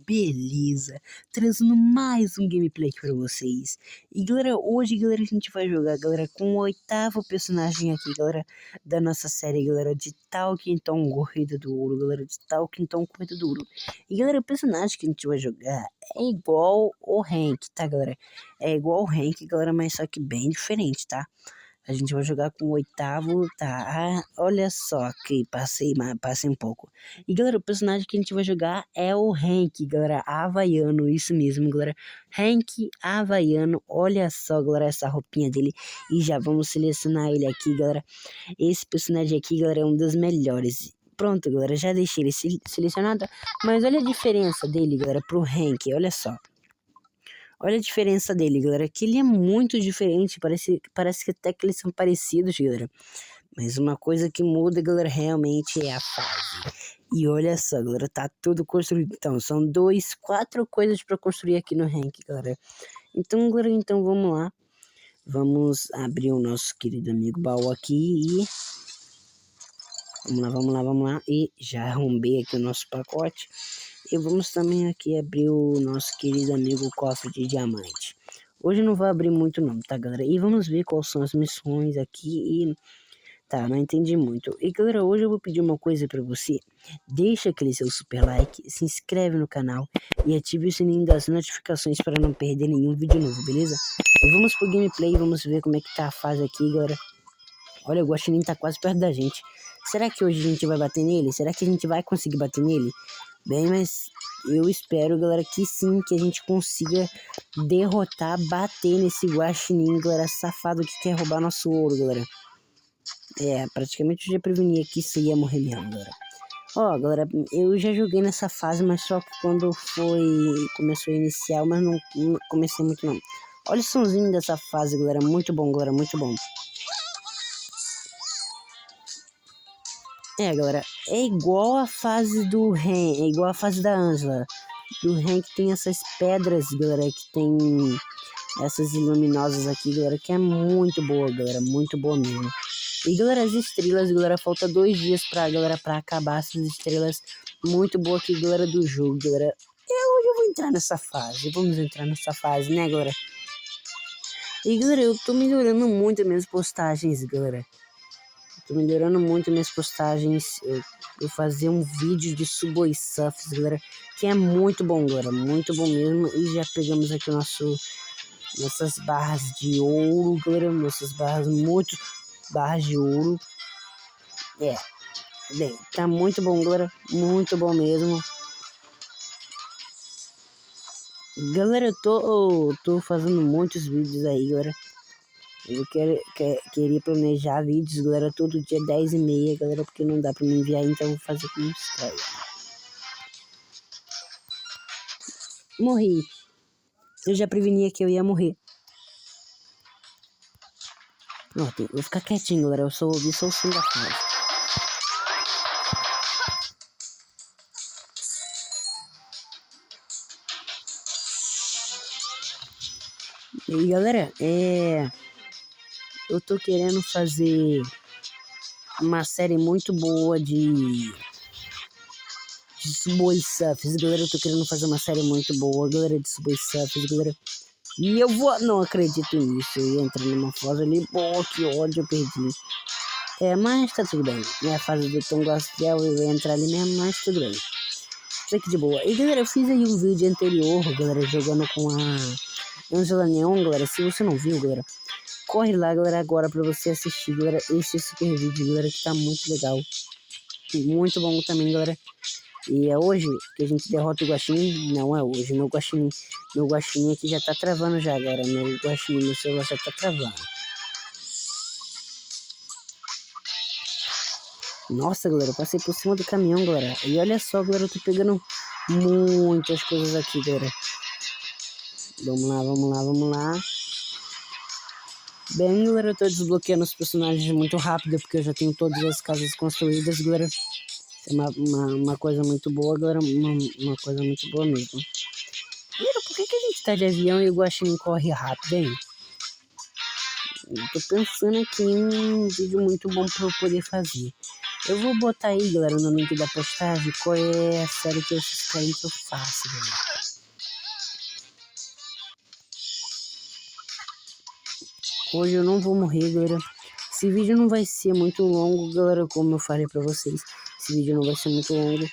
beleza? Trazendo mais um gameplay aqui pra vocês. E galera, hoje galera, a gente vai jogar, galera, com o 8º personagem aqui, galera, da nossa série, galera, de Talkington Corrida do Ouro, galera, de Talkington Corrida do Ouro. E galera, o personagem que a gente vai jogar é igual o Hank, tá galera? É igual o Hank, galera, mas só que bem diferente, tá? A gente vai jogar com o 8º, tá? Ah, olha só que passei um pouco. E galera, o personagem que a gente vai jogar é o Hank, galera, havaiano, isso mesmo, galera. Hank havaiano, olha só, galera, essa roupinha dele. E já vamos selecionar ele aqui, galera. Esse personagem aqui, galera, é um dos melhores. Pronto, galera, já deixei ele selecionado. Mas olha a diferença dele, galera, pro Hank, olha só. Olha a diferença dele, galera, que ele é muito diferente, parece que até que eles são parecidos, galera. Mas uma coisa que muda, galera, realmente é a fase. E olha só, galera, tá tudo construído. Então, são 4 coisas pra construir aqui no rank, galera. Então, galera, então vamos lá. Vamos abrir o nosso querido amigo baú aqui e... Vamos lá. E já arrombei aqui o nosso pacote. E vamos também aqui abrir o nosso querido amigo cofre de diamante. Hoje não vou abrir muito não, tá galera? E vamos ver quais são as missões aqui e... Tá, não entendi muito. E galera, hoje eu vou pedir uma coisa pra você. Deixa aquele seu super like, se inscreve no canal e ative o sininho das notificações para não perder nenhum vídeo novo, beleza? E vamos pro gameplay, vamos ver como é que tá a fase aqui, galera. Olha, o Guaxinim tá quase perto da gente. Será que hoje a gente vai bater nele? Será que a gente vai conseguir bater nele? Bem, mas eu espero, galera, que sim, que a gente consiga derrotar, bater nesse Guaxinim, galera, safado que quer roubar nosso ouro, galera. É, praticamente eu já preveni aqui se ia morrer mesmo, galera. Ó, galera, eu já joguei nessa fase, mas só que quando começou a iniciar, mas não comecei muito não. Olha o somzinho dessa fase, galera, muito bom, galera, muito bom. É, galera, é igual a fase do Ren, é igual a fase da Angela. Do Ren que tem essas pedras, galera, que tem essas iluminosas aqui, galera, que é muito boa, galera, muito boa mesmo. E galera, as estrelas, galera, falta 2 dias pra acabar essas estrelas muito boa aqui, galera, do jogo, galera. Hoje eu vou entrar nessa fase, vamos entrar nessa fase, né, galera? E galera, eu tô melhorando muito as minhas postagens, galera. Tô melhorando muito minhas postagens. Eu fazer um vídeo de Subway Surfers, galera, que é muito bom, galera, muito bom mesmo. E já pegamos aqui nossas barras de ouro, galera, nossas barras de ouro. É, bem, tá muito bom, galera, muito bom mesmo. Galera, eu tô fazendo muitos vídeos aí, galera. Eu queria planejar vídeos, galera, todo dia 10h30, galera, porque não dá pra me enviar, então eu vou fazer como estreia. Morri. Eu já prevenia que eu ia morrer. Pronto, eu vou ficar quietinho, galera, eu só ouvi só o som da fase. E galera, eu tô querendo fazer uma série muito boa de Subway Surfers, galera. Eu tô querendo fazer uma série muito boa, galera, de Subway Surfers, galera. E eu não acredito nisso. Eu ia entrar numa fase ali, pô, que ódio, eu perdi. Mas tá tudo bem. É a fase do Tom Gastiel, eu ia entrar ali mesmo, mas tudo bem. Isso aqui de boa. E galera, eu fiz aí um vídeo anterior, galera, jogando com a Angela Neon, galera. Se você não viu, galera, corre lá, galera, agora pra você assistir, galera, esse super vídeo, galera, que tá muito legal. Muito bom também, galera. E é hoje que a gente derrota o Guaxinim? Não é hoje, meu Guaxinim aqui já tá travando já, galera. Meu Guaxinim no celular já tá travando. Nossa, galera, eu passei por cima do caminhão, galera. E olha só, galera, eu tô pegando muitas coisas aqui, galera. Vamos lá. Bem, galera, eu tô desbloqueando os personagens muito rápido, porque eu já tenho todas as casas construídas, galera. É uma coisa muito boa, galera, uma coisa muito boa mesmo. Galera, por que a gente tá de avião e o Guaxinim corre rápido, hein? Eu tô pensando aqui em um vídeo muito bom pra eu poder fazer. Eu vou botar aí, galera, no link da postagem qual é a série que vocês querem que eu faça, galera. Hoje eu não vou morrer, galera. Esse vídeo não vai ser muito longo, galera, como eu falei pra vocês. Esse vídeo não vai ser muito longo.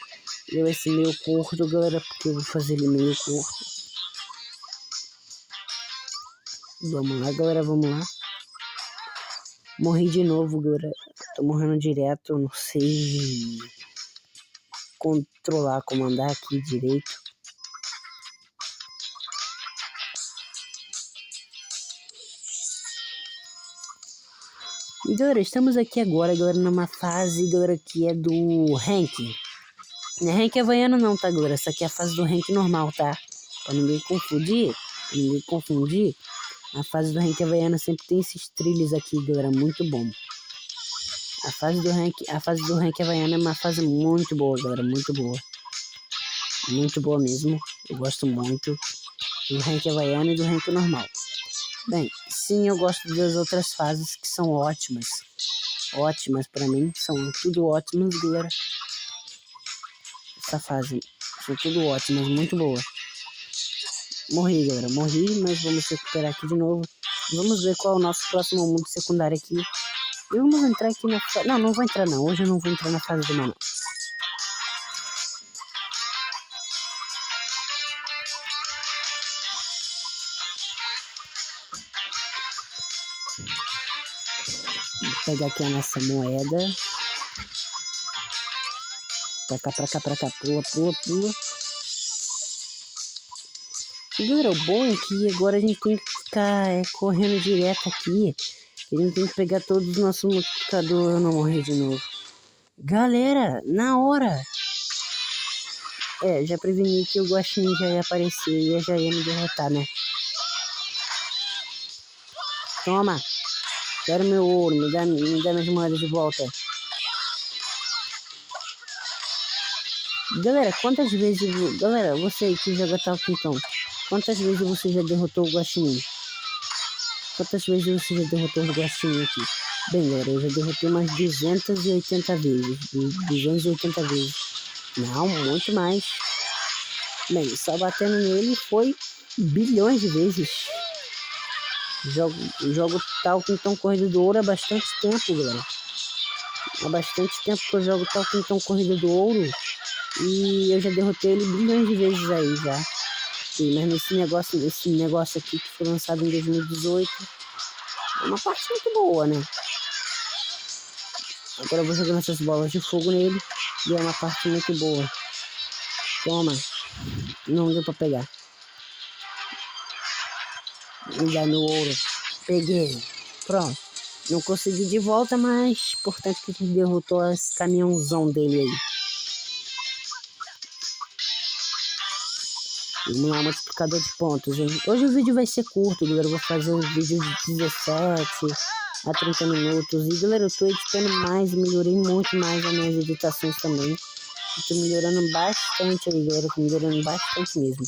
Ele vai ser meio curto, galera, porque eu vou fazer ele meio curto. Vamos lá, galera, vamos lá. Morri de novo, galera. Tô morrendo direto, não sei controlar, comandar aqui direito. E galera, estamos aqui agora, galera, numa fase, galera, que é do rank. Não é rank havaiano não, tá, galera? Essa aqui é a fase do rank normal, tá? Pra ninguém confundir, a fase do rank havaiano sempre tem esses trilhos aqui, galera, muito bom. A fase do rank havaiano é uma fase muito boa, galera, muito boa. Muito boa mesmo, eu gosto muito do rank havaiano e do rank normal. Bem, sim, eu gosto das outras fases que são ótimas. Ótimas pra mim, são tudo ótimas, galera. Essa fase, são tudo ótimas, muito boa. Morri, galera, morri, mas vamos recuperar aqui de novo. Vamos ver qual é o nosso próximo mundo secundário aqui. E vamos entrar aqui na fase... Não vou entrar não, hoje eu não vou entrar na fase do mal, não. Vou pegar aqui a nossa moeda. Pra cá, pula. E galera, o bom é que agora a gente tem que ficar correndo direto aqui. A gente tem que pegar todos os nossos multiplicadores. Eu não morri de novo. Galera, na hora. Já preveni que o Guaxinim já ia aparecer e já ia me derrotar, né? Toma. Quero meu ouro, me dá minhas moedas de volta. Galera, quantas vezes... Galera, você que joga Talkington, quantas vezes você já derrotou o Guaxinim? Quantas vezes você já derrotou o Guaxinim aqui? Bem, galera, eu já derrotei umas 280 vezes. 280 vezes. Não, muito mais. Bem, só batendo nele foi bilhões de vezes. Jogo Talkington Corrida do Ouro há bastante tempo, galera. Há bastante tempo que eu jogo Talkington Corrida do Ouro. E eu já derrotei ele bilhões de vezes aí já. Sim, mas esse negócio aqui que foi lançado em 2018 é uma parte muito boa, né? Agora eu vou jogando essas bolas de fogo nele e é uma parte muito boa. Toma. Não deu pra pegar. Me dá meu ouro. Peguei. Pronto. Não consegui de volta, mas importante que a gente derrotou esse caminhãozão dele aí. Vamos lá, multiplicador de pontos, hein? Hoje o vídeo vai ser curto, galera. Eu vou fazer um vídeo de 17 a 30 minutos. E, galera, eu tô editando mais, melhorei muito mais as minhas editações também. Eu tô melhorando bastante ali, galera. Tô melhorando bastante mesmo.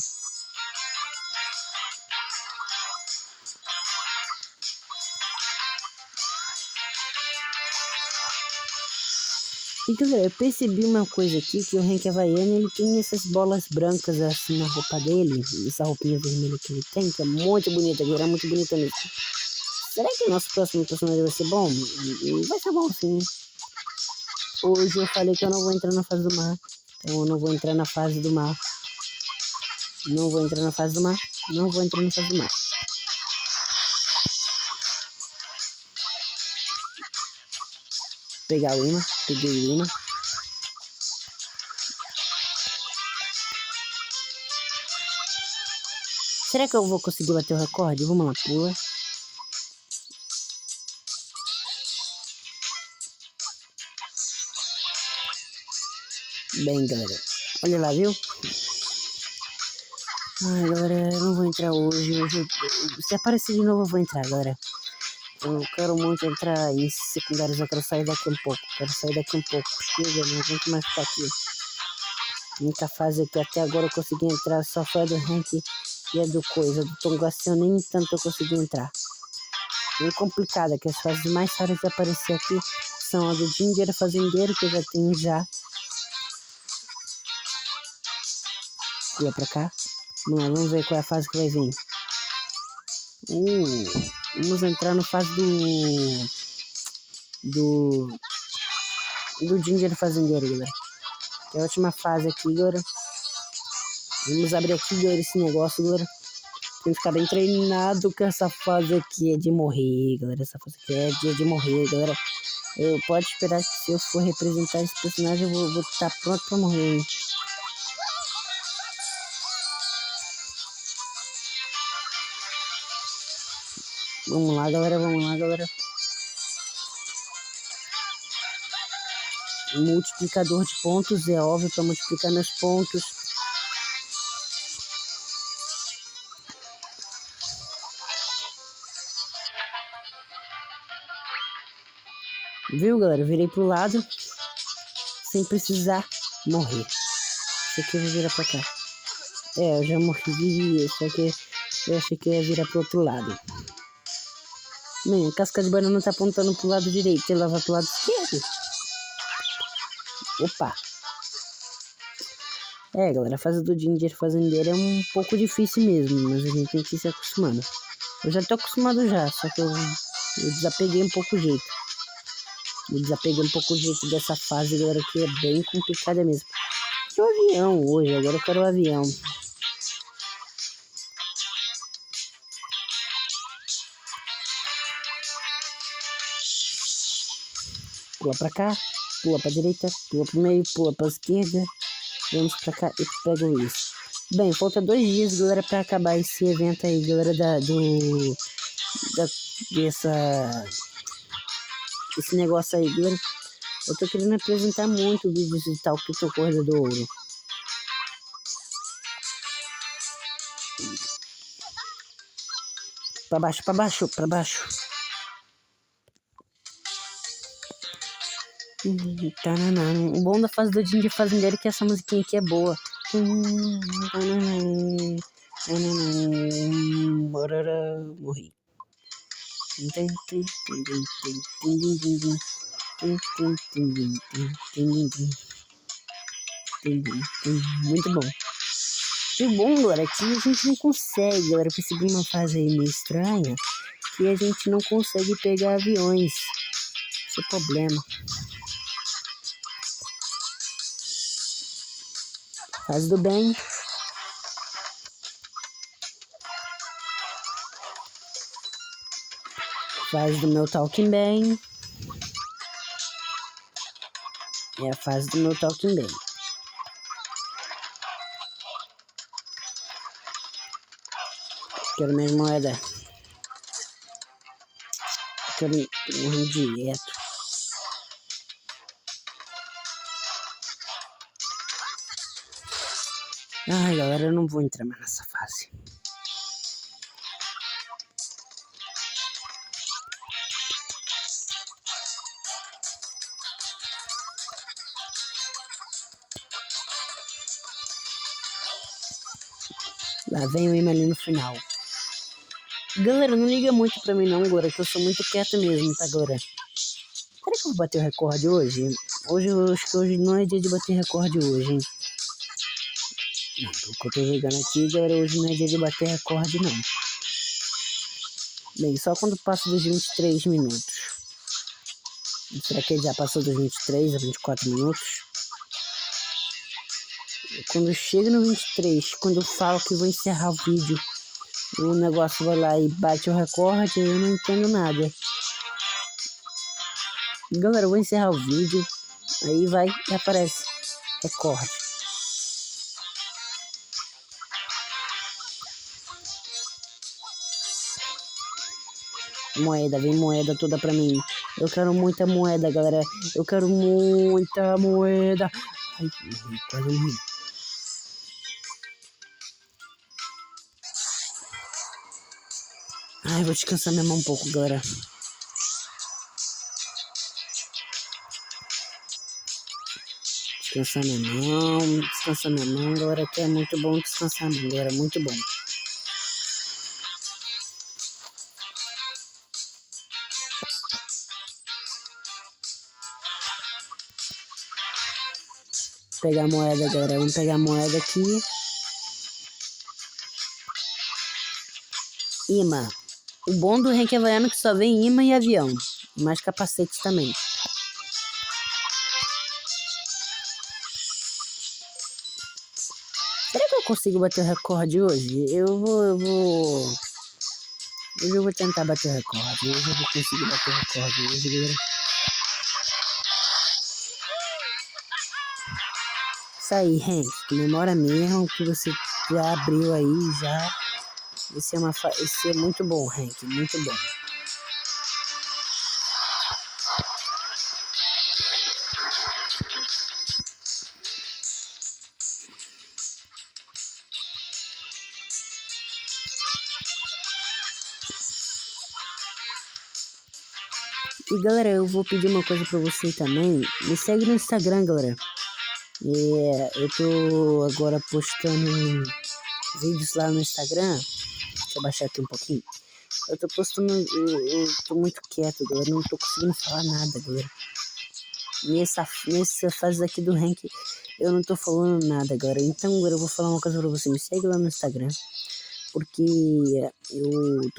E galera, eu percebi uma coisa aqui, que o rank havaiano, ele tem essas bolas brancas assim na roupa dele, essa roupinha vermelha que ele tem, que é muito bonita, galera, é muito bonita mesmo. Será que o nosso próximo personagem vai ser bom? Vai ser bom sim. Hoje eu falei que eu não vou entrar na fase do mar, então eu não vou entrar na fase do mar. Não vou entrar na fase do mar, não vou entrar na fase do mar. Pegar o imã, peguei o imã. Será que eu vou conseguir bater o recorde? Vamos lá, pula. Bem, galera. Olha lá, viu? Ai, galera, eu não vou entrar hoje. Se aparecer de novo, eu vou entrar, galera. Eu quero muito entrar em secundários, eu quero sair daqui um pouco. Chega, não aguento mais ficar aqui. A única fase que até agora eu consegui entrar só foi a do rank e a do coisa. Do Tongação nem tanto eu consegui entrar. Bem complicada, que as fases mais raras de aparecer aqui são a do Ginger Fazendeiro, que eu já tenho já. Pula pra cá. Vamos lá, vamos ver qual é a fase que vai vir. Vamos entrar na fase do Ginger Fazendeiro, galera. Que é a última fase aqui, galera. Vamos abrir aqui, galera, esse negócio, galera. Tem que ficar bem treinado, que essa fase aqui é de morrer, galera. Essa fase aqui é dia de morrer, galera. Eu pode esperar que se eu for representar esse personagem, eu vou estar pronto pra morrer, hein? Vamos lá, galera, vamos lá, galera. Multiplicador de pontos, é óbvio, para multiplicar meus pontos. Viu, galera? Virei pro lado sem precisar morrer. Isso aqui eu vou virar pra cá. É, eu já morri, só que eu achei que eu ia virar pro outro lado. Bem, a casca de banana tá apontando pro lado direito, ele vai pro lado esquerdo. Opa! É, galera, a fase do Ginger Fazendeiro é um pouco difícil mesmo, mas a gente tem que ir se acostumando. Eu já tô acostumado já, só que eu desapeguei um pouco o jeito. Eu desapeguei um pouco o jeito dessa fase, galera, que é bem complicada mesmo. E o avião hoje, agora eu quero o avião. Pula pra cá, pula pra direita, pula pro meio, pula pra esquerda. Vamos pra cá e pego isso. Bem, falta 2 dias, galera, pra acabar esse evento aí, galera, esse negócio aí, galera. Eu tô querendo apresentar muito vídeos de tal que tô Corrida do Ouro. Pra baixo, pra baixo, pra baixo. O bom da fase do Ginger Fazendeiro é que essa musiquinha aqui é boa. Morri. Muito bom. E o bom, galera, é que a gente não consegue, galera, percebi uma fase aí meio estranha, que a gente não consegue pegar aviões. Esse é o problema. Fase do bem. Fase do meu Talking Bem. É a fase do meu Talking Bem. Quero mais moeda. Quero morrer direto. Ai, galera, eu não vou entrar mais nessa fase. Lá vem o imã ali no final. Galera, não liga muito pra mim não, galera, que eu sou muito quieto mesmo, tá, galera? Será que eu vou bater o recorde hoje? Hoje eu acho que hoje não é dia de bater recorde hoje, hein? Não, o que eu tô jogando aqui, galera, hoje não é dia de bater recorde, não. Bem, só quando passa dos 23 minutos. Será que ele já passou dos 23 a 24 minutos? Quando chega no 23, quando eu falo que vou encerrar o vídeo, o negócio vai lá e bate o recorde, eu não entendo nada. Galera, eu vou encerrar o vídeo, aí vai e aparece recorde. Moeda, vem moeda toda pra mim. Eu quero muita moeda, galera. Eu quero muita moeda. Ai, morri, quase morri. Ai, vou descansar minha mão um pouco, galera. Descansar minha mão, galera, que é muito bom descansar minha mão, galera, muito bom. pegar a moeda, galera. Vamos pegar a moeda aqui. Imã. O bom do rank havaiano é que só vem imã e avião. E mais capacetes também. Será que eu consigo bater o recorde hoje? Hoje eu vou tentar bater o recorde. Hoje eu vou conseguir bater o recorde hoje, galera. Isso aí, Hank. Comemora mesmo que você já abriu aí, já. Esse é muito bom, Hank. Muito bom. E galera, eu vou pedir uma coisa pra você também. Me segue no Instagram, galera. Eu tô agora postando vídeos lá no Instagram. Deixa eu baixar aqui um pouquinho. Eu tô postando. Eu tô muito quieto, galera. Não tô conseguindo falar nada, galera. Nessa fase aqui do rank, eu não tô falando nada, galera. Então, galera, eu vou falar uma coisa pra você. Me segue lá no Instagram. Porque eu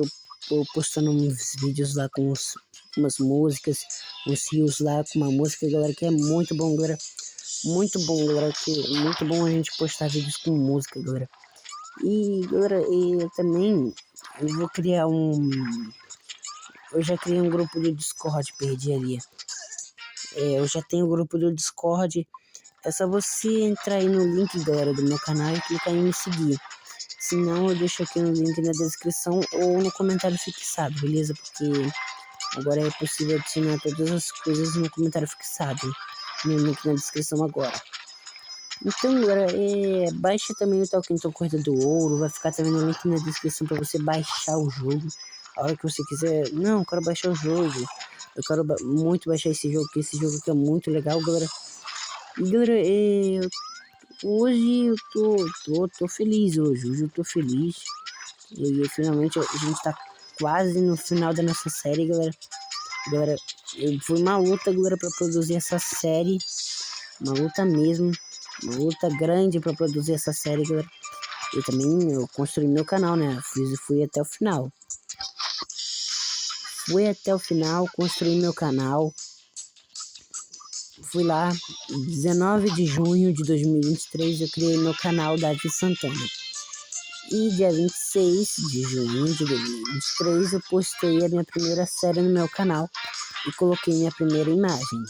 tô postando uns vídeos lá com umas músicas, uns rios lá com uma música, galera, que é muito bom, galera. Muito bom, galera, que é muito bom a gente postar vídeos com música, galera. E, galera, eu também vou criar eu já criei um grupo do Discord, perdi ali. Eu já tenho o grupo do Discord. É só você entrar aí no link, galera, do meu canal e clicar em me seguir. Se não, eu deixo aqui no link na descrição ou no comentário fixado, beleza? Porque agora é possível adicionar todas as coisas no comentário fixado, no link na descrição agora. Então, galera, baixa também o Talkington Corrida do Ouro, vai ficar também no link na descrição para você baixar o jogo. A hora que você quiser, não, eu quero baixar o jogo, eu quero muito baixar esse jogo, porque esse jogo aqui é muito legal, galera. E, galera, hoje eu tô feliz hoje eu tô feliz. E finalmente a gente tá quase no final da nossa série, galera. Galera, foi uma luta, galera, pra produzir essa série. Uma luta mesmo. Uma luta grande pra produzir essa série, galera. E também eu construí meu canal, né? Fui até o final. Fui até o final, construí meu canal. Fui lá, 19 de junho de 2023, eu criei meu canal Davi Santana. E dia 26 de junho de 2023 eu postei a minha primeira série no meu canal e coloquei minha primeira imagem.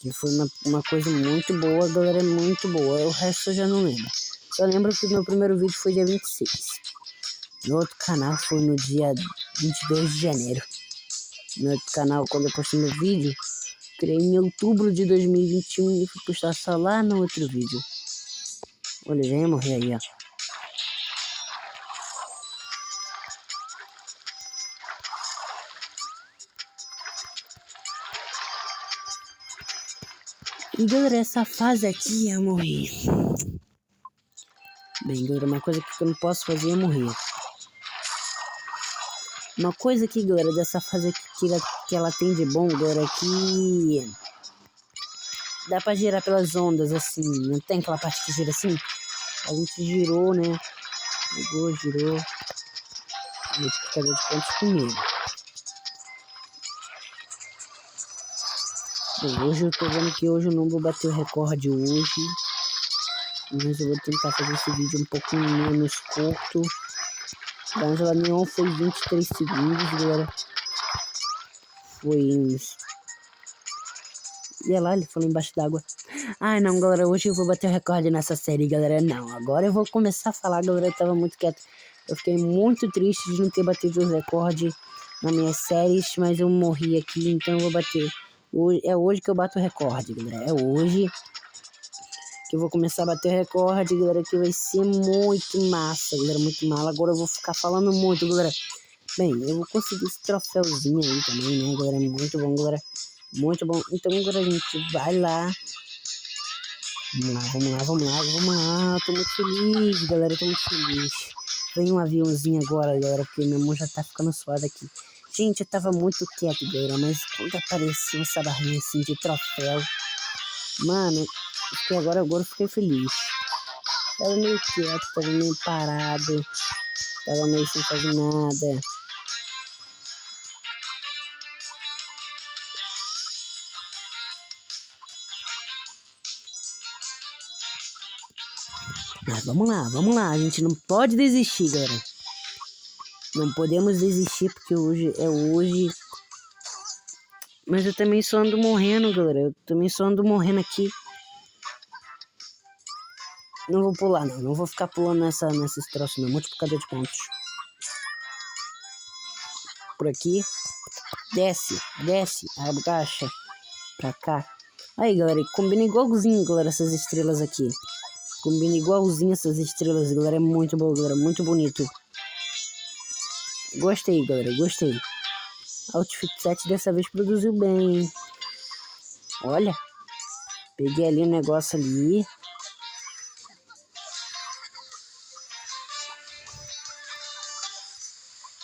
Que foi uma coisa muito boa, galera, muito boa. O resto eu já não lembro. Só lembro que o meu primeiro vídeo foi dia 26. No outro canal foi no dia 22 de janeiro. No outro canal, quando eu postei meu vídeo, criei em outubro de 2021 e fui postar só lá no outro vídeo. Olha, já ia morrer aí, ó. E galera, essa fase aqui eu morri. Bem, galera, uma coisa que eu não posso fazer é morrer. Uma coisa aqui, galera, dessa fase aqui que ela tem de bom, galera, é que dá pra girar pelas ondas, assim. Não tem aquela parte que gira assim? A gente girou, né? Pegou, girou. Multiplicador de pontos primeiro. Bem, hoje eu tô vendo que hoje eu não vou bater o recorde hoje. Mas eu vou tentar fazer esse vídeo um pouquinho menos curto. Da Angela Neon foi 23 segundos, galera. Foi uns... E olha lá, ele falou embaixo d'água. Ai não, galera, hoje eu vou bater o recorde nessa série, galera. Não, agora eu vou começar a falar, galera. Eu tava muito quieto. Eu fiquei muito triste de não ter batido os recordes nas minhas séries, mas eu morri aqui, então eu vou bater. É hoje que eu bato o recorde, galera. É hoje que eu vou começar a bater o recorde, galera, que vai ser muito massa, galera, muito mal. Agora eu vou ficar falando muito, galera. Bem, eu vou conseguir esse troféuzinho aí também, né, galera, muito bom, galera, muito bom. Então, galera, a gente vai lá. Vamos lá, tô muito feliz, galera, tô muito feliz. Vem um aviãozinho agora, galera, porque minha mão já tá ficando suada aqui. Gente, eu tava muito quieto, galera, mas quando apareceu essa barrinha assim de troféu, Mano, agora eu fiquei feliz. Tava meio quieto, tava meio parado. Tava meio sem fazer nada. Mas vamos lá. A gente não pode desistir, galera. Não podemos desistir porque hoje é hoje. Mas eu também só ando morrendo, galera. Eu também só ando morrendo aqui. Não vou pular, não. Não vou ficar pulando nesses troços, não. Multiplicador de pontos. Por aqui. Desce. Abaixa. Pra cá. Aí, galera. Combina igualzinho, galera, essas estrelas aqui. Combina igualzinho essas estrelas, galera. É muito bom, galera. Muito bonito. Gostei, galera. Gostei. Outfit 7 dessa vez produziu bem, hein? Olha. Peguei ali um negócio ali.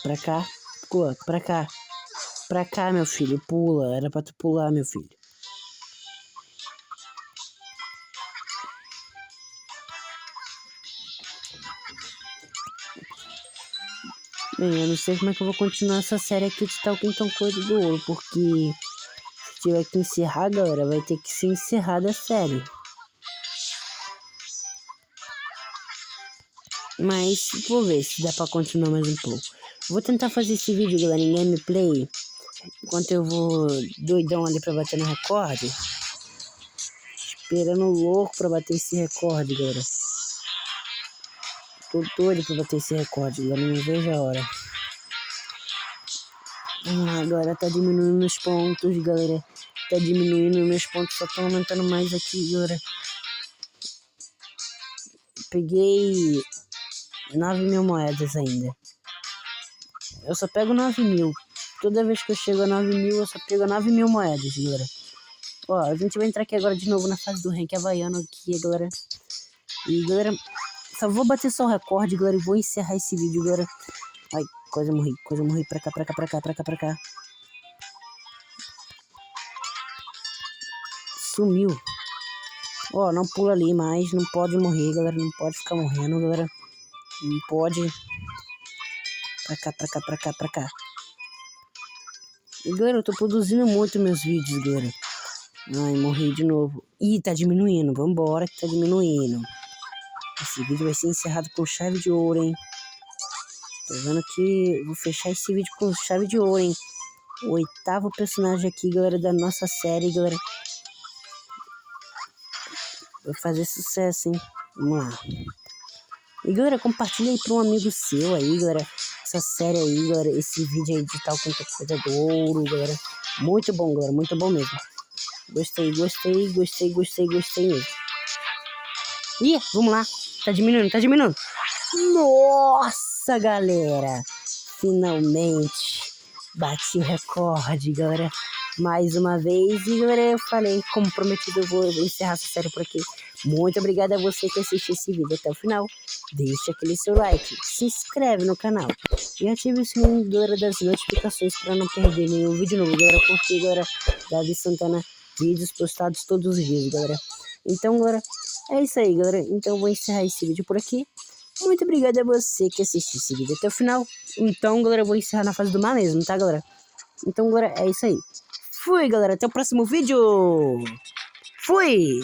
Pra cá. Pula, pra cá. Pra cá, meu filho. Pula. Era pra tu pular, meu filho. Bem, eu não sei como é que eu vou continuar essa série aqui de Talkington Coisa do Ouro, porque se tiver que encerrar, galera, vai ter que ser encerrada a série. Mas vou ver se dá pra continuar mais um pouco. Vou tentar fazer esse vídeo, galera, em gameplay, enquanto eu vou doidão ali pra bater no recorde. Esperando louco pra bater esse recorde, galera. Tô doido pra bater esse recorde, galera, não vejo a hora. Vamos lá, galera, tá diminuindo meus pontos, galera. Tá diminuindo meus pontos, só estão aumentando mais aqui, galera. Peguei 9.000 moedas ainda. Eu só pego 9.000. Toda vez que eu chego a 9.000, eu só pego 9.000 moedas, galera. Ó, a gente vai entrar aqui agora de novo na fase do rank havaiano aqui, galera. E, galera, só vou bater só o recorde, galera, e vou encerrar esse vídeo, galera. Ai, quase morri. Pra cá. Sumiu. Ó, não pula ali mais, não pode morrer, galera, não pode ficar morrendo, galera. Não pode. Pra cá. E, galera, eu tô produzindo muito meus vídeos, galera. Ai, morri de novo. Ih, tá diminuindo, vambora que tá diminuindo. Esse vídeo vai ser encerrado com chave de ouro, hein. Tô vendo que vou fechar esse vídeo com chave de ouro, hein. O 8º personagem aqui, galera, da nossa série, galera. Vai fazer sucesso, hein. Vamos lá. E, galera, compartilha aí pra um amigo seu aí, galera. Essa série aí, galera. Esse vídeo aí de Talkington Coisa do Ouro, galera. Muito bom, galera. Muito bom mesmo. Gostei mesmo. Ih, vamos lá. Tá diminuindo. Nossa, galera. Finalmente. Bati o recorde, galera. Mais uma vez. E, galera, eu falei, como prometido, eu vou encerrar essa série por aqui. Muito obrigado a você que assistiu esse vídeo até o final. Deixa aquele seu like, se inscreve no canal e ative o sininho, galera, das notificações para não perder nenhum vídeo novo, galera. Porque, galera, Davi Santana, vídeos postados todos os dias, galera. Então, galera, é isso aí, galera. Então, eu vou encerrar esse vídeo por aqui. Muito obrigado a você que assistiu esse vídeo até o final. Então, galera, eu vou encerrar na fase do mar mesmo, tá, galera? Então, galera, é isso aí. Fui, galera. Até o próximo vídeo. Fui!